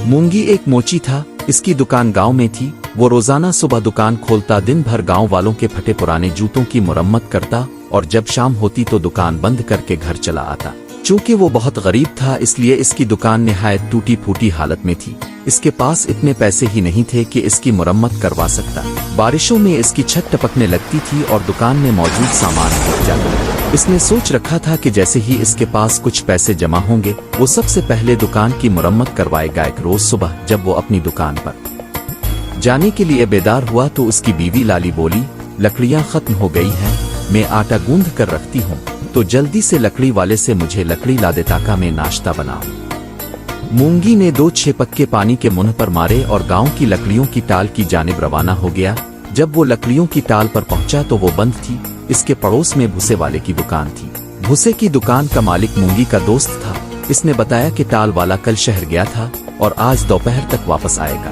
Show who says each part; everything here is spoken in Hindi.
Speaker 1: मूंगी एक मोची था। इसकी दुकान गांव में थी। वो रोजाना सुबह दुकान खोलता, दिन भर गांव वालों के फटे पुराने जूतों की मुरम्मत करता और जब शाम होती तो दुकान बंद करके घर चला आता। चूंकि वो बहुत गरीब था इसलिए इसकी दुकान निहायत टूटी फूटी हालत में थी। इसके पास इतने पैसे ही नहीं थे कि इसकी मुरम्मत करवा सकता। बारिशों में इसकी छत टपकने लगती थी और दुकान में मौजूद सामान फट जाता। इसने सोच रखा था कि जैसे ही इसके पास कुछ पैसे जमा होंगे वो सबसे पहले दुकान की मुरम्मत करवाएगा। एक रोज सुबह जब वो अपनी दुकान पर जाने के लिए बेदार हुआ तो उसकी बीवी लाली बोली, लकड़ियां खत्म हो गई हैं, मैं आटा गूंध कर रखती हूँ, तो जल्दी से लकड़ी वाले से मुझे लकड़ी ला दे ताकि मैं नाश्ता बनाऊं। मूंगी ने 2 छेपक्के पानी के मुंह पर मारे और गांव की लकड़ियों की टाल की जानिब रवाना हो गया। जब वो लकड़ियों की टाल पर पहुंचा तो वो बंद थी। इसके पड़ोस में भूसे वाले की दुकान थी। भूसे की दुकान का मालिक मूंगी का दोस्त था। इसने बताया कि टाल वाला कल शहर गया था और आज दोपहर तक वापस आएगा।